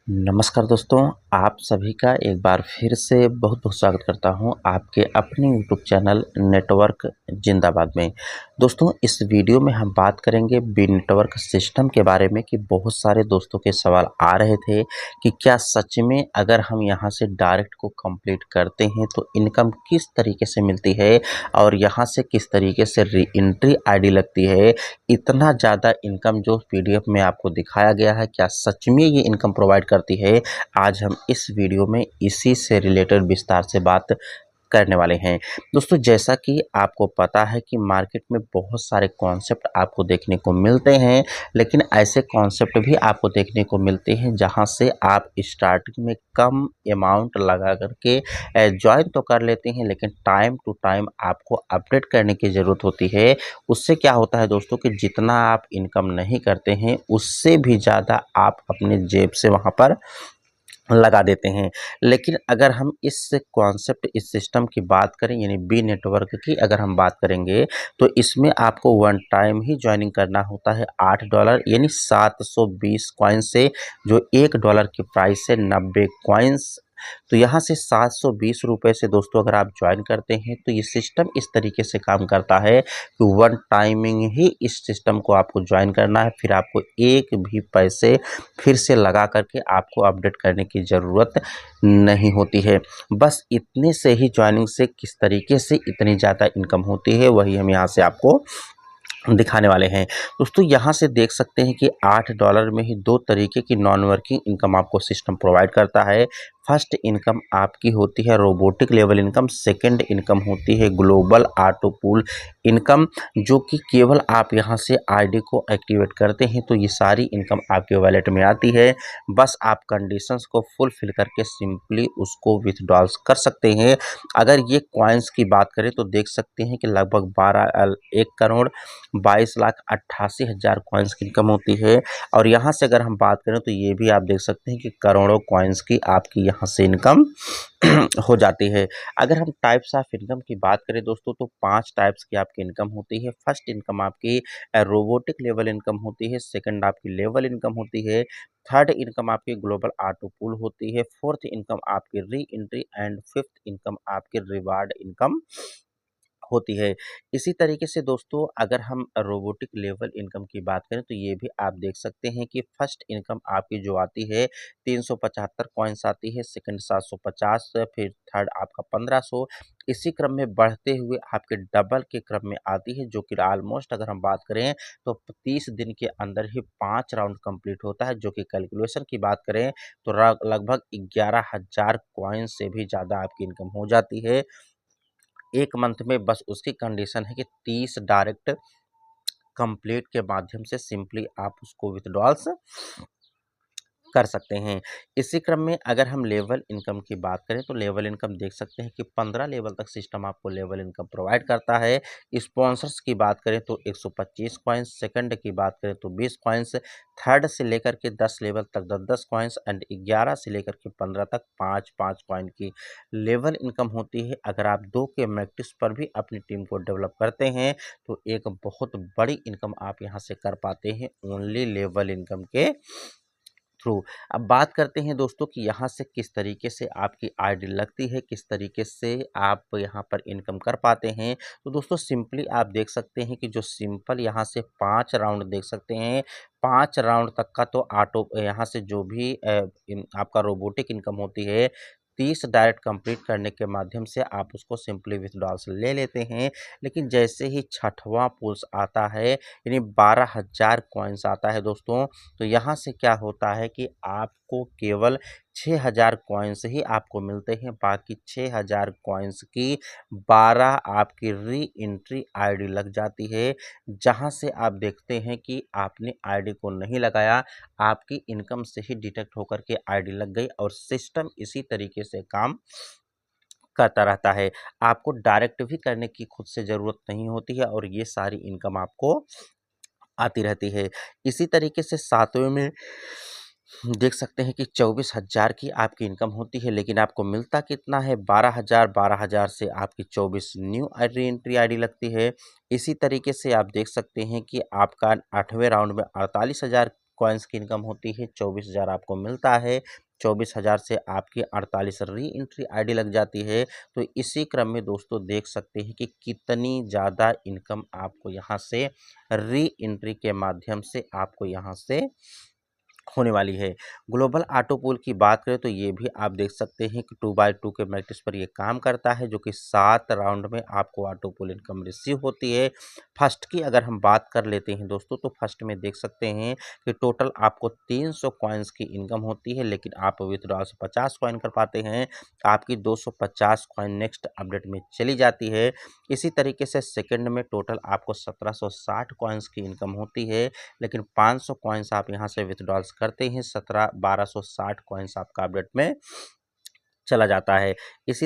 नमस्कार दोस्तों, आप सभी का एक बार फिर से बहुत-बहुत स्वागत करता हूं आपके अपने यूट्यूब चैनल नेटवर्क जिंदाबाद में। दोस्तों, इस वीडियो में हम बात करेंगे बी नेटवर्क सिस्टम के बारे में कि बहुत सारे दोस्तों के सवाल आ रहे थे कि क्या सच में अगर हम यहां से डायरेक्ट को कंप्लीट करते हैं तो इनकम किस तरीके से मिलती है और यहां से किस तरीके से री-एंट्री आईडी लगती है। इतना ज़्यादा इनकम जो पीडीएफ में आपको दिखाया गया है, क्या सच में ये इनकम प्रोवाइड करती है? आज हम इस वीडियो में इसी से रिलेटेड विस्तार से बात करने वाले हैं। दोस्तों, जैसा कि आपको पता है कि मार्केट में बहुत सारे कॉन्सेप्ट आपको देखने को मिलते हैं, लेकिन ऐसे कॉन्सेप्ट भी आपको देखने को मिलते हैं जहां से आप स्टार्टिंग में कम अमाउंट लगा करके जॉइन तो कर लेते हैं, लेकिन टाइम टू टाइम आपको अपडेट करने की ज़रूरत होती है। उससे क्या होता है दोस्तों कि जितना आप इनकम नहीं करते हैं, उससे भी ज़्यादा आप अपने जेब से वहाँ पर लगा देते हैं। लेकिन अगर हम इस कॉन्सेप्ट, इस सिस्टम की बात करें, यानी बी नेटवर्क की अगर हम बात करेंगे, तो इसमें आपको वन टाइम ही जॉइनिंग करना होता है। $8 यानी 720 कॉइन से, जो $1 की प्राइस है 90 कॉइन्स। तो यहाँ से 720 रुपये से दोस्तों अगर आप ज्वाइन करते हैं तो ये सिस्टम इस तरीके से काम करता है कि वन टाइमिंग ही इस सिस्टम को आपको ज्वाइन करना है, फिर आपको एक भी पैसे फिर से लगा करके आपको अपडेट करने की ज़रूरत नहीं होती है। बस इतने से ही जॉइनिंग से किस तरीके से इतनी ज़्यादा इनकम होती है, वही हम यहाँ से आपको दिखाने वाले हैं। दोस्तों, यहाँ से देख सकते हैं कि $8 में ही दो तरीके की नॉन वर्किंग इनकम आपको सिस्टम प्रोवाइड करता है। फर्स्ट इनकम आपकी होती है robotic level income, second income होती है ग्लोबल ऑटो पूल इनकम, जो कि केवल आप यहाँ से आईडी को एक्टिवेट करते हैं तो ये सारी इनकम आपके वॉलेट में आती है। बस आप कंडीशंस को फुलफिल करके सिंपली उसको विथड्रॉल्स कर सकते हैं। अगर ये कॉइन्स की बात करें तो देख सकते हैं कि लगभग 1 करोड़ 22,88,000 कॉइन्स की इनकम होती है। और यहाँ से अगर हम बात करें तो ये भी आप देख सकते हैं कि करोड़ों कॉइन्स की आपकी यहाँ से इनकम हो जाती है। अगर हम टाइप्स ऑफ इनकम की बात करें दोस्तों तो 5 टाइप्स की आपकी इनकम होती है। फर्स्ट इनकम आपकी रोबोटिक लेवल इनकम होती है, सेकंड आपकी लेवल इनकम होती है, थर्ड इनकम आपकी ग्लोबल ऑटो पूल होती है, फोर्थ इनकम आपकी re entry and fifth income आपकी रिवार्ड इनकम होती है। इसी तरीके से दोस्तों अगर हम रोबोटिक लेवल इनकम की बात करें तो ये भी आप देख सकते हैं कि फर्स्ट इनकम आपकी जो आती है 375 कॉइन्स आती है, सेकंड 750, फिर थर्ड आपका 1500। इसी क्रम में बढ़ते हुए आपके डबल के क्रम में आती है, जो कि ऑलमोस्ट अगर हम बात करें तो 30 दिन के अंदर ही 5 राउंड कंप्लीट होता है, जो कि कैलकुलेशन की बात करें तो लगभग 11,000 कॉइन से भी ज़्यादा आपकी इनकम हो जाती है एक मंथ में। बस उसकी कंडीशन है कि 30 डायरेक्ट कंप्लीट के माध्यम से सिंपली आप उसको विथड्रॉल्स कर सकते हैं। इसी क्रम में अगर हम लेवल इनकम की बात करें तो लेवल इनकम देख सकते हैं कि 15 लेवल तक सिस्टम आपको लेवल इनकम प्रोवाइड करता है। स्पॉन्सर्स की बात करें तो 125 कॉइन्स, सेकंड की बात करें तो 20 कॉइन्स, थर्ड से लेकर के 10 लेवल तक 10-10 कॉइन्स एंड 11 से लेकर के 15 तक 5-5 कॉइन की लेवल इनकम होती है। अगर आप 2 के मैट्रिक्स पर भी अपनी टीम को डेवलप करते हैं तो एक बहुत बड़ी इनकम आप यहाँ से कर पाते हैं ओनली लेवल इनकम के थ्रू। अब बात करते हैं दोस्तों कि यहाँ से किस तरीके से आपकी आईडी लगती है, किस तरीके से आप यहाँ पर इनकम कर पाते हैं। तो दोस्तों सिंपली आप देख सकते हैं कि जो सिंपल यहाँ से 5 राउंड देख सकते हैं, 5 राउंड तक का तो ऑटो यहाँ से जो भी आपका रोबोटिक इनकम होती है 30 डायरेक्ट कंप्लीट करने के माध्यम से आप उसको सिंपली विथड्रॉल्स ले लेते हैं। लेकिन जैसे ही छठवां पुल्स आता है यानी 12,000 कॉइन्स आता है दोस्तों, तो यहाँ से क्या होता है कि आपको केवल 6,000 कॉइन्स ही आपको मिलते हैं। बाकी 6,000 कॉइन्स की 12 आपकी री एंट्री आईडी लग जाती है, जहाँ से आप देखते हैं कि आपने आईडी को नहीं लगाया, आपकी इनकम से ही डिटेक्ट होकर के आईडी लग गई और सिस्टम इसी तरीके से काम करता रहता है। आपको डायरेक्ट भी करने की खुद से ज़रूरत नहीं होती है और ये सारी इनकम आपको आती रहती है। इसी तरीके से सातवें में देख सकते हैं कि 24,000 की आपकी इनकम होती है, लेकिन आपको मिलता कितना है 12,000। 12,000 से आपकी 24 न्यू री एंट्री आईडी लगती है। इसी तरीके से आप देख सकते हैं कि आपका 8वें राउंड में 48,000 कॉइन्स की इनकम होती है, 24,000 आपको मिलता है। 24,000 से आपकी 48 री एंट्री आईडी लग जाती है। तो इसी क्रम में दोस्तों देख सकते हैं कि कितनी ज़्यादा इनकम आपको यहाँ से री एंट्री के माध्यम से आपको यहाँ से होने वाली है। ग्लोबल ऑटो पूल की बात करें तो ये भी आप देख सकते हैं कि 2x2 के मैट्रिक्स पर ये काम करता है, जो कि 7 राउंड में आपको ऑटो पूल इनकम रिसीव होती है। फर्स्ट की अगर हम बात कर लेते हैं दोस्तों, तो फर्स्ट में देख सकते हैं कि टोटल आपको 300 कॉइन्स की इनकम होती है, लेकिन आप विथड्रॉल से 50 कॉइन कर पाते हैं। आपकी 250 कॉइन नेक्स्ट अपडेट में चली जाती है। इसी तरीके से सेकंड में टोटल आपको 1760 कॉइन्स की इनकम होती है, लेकिन 500 कॉइन्स आप यहाँ से विथड्रॉल्स करते हैं, 1260 कॉइन्स आपका अपडेट में चला जाता है। इसी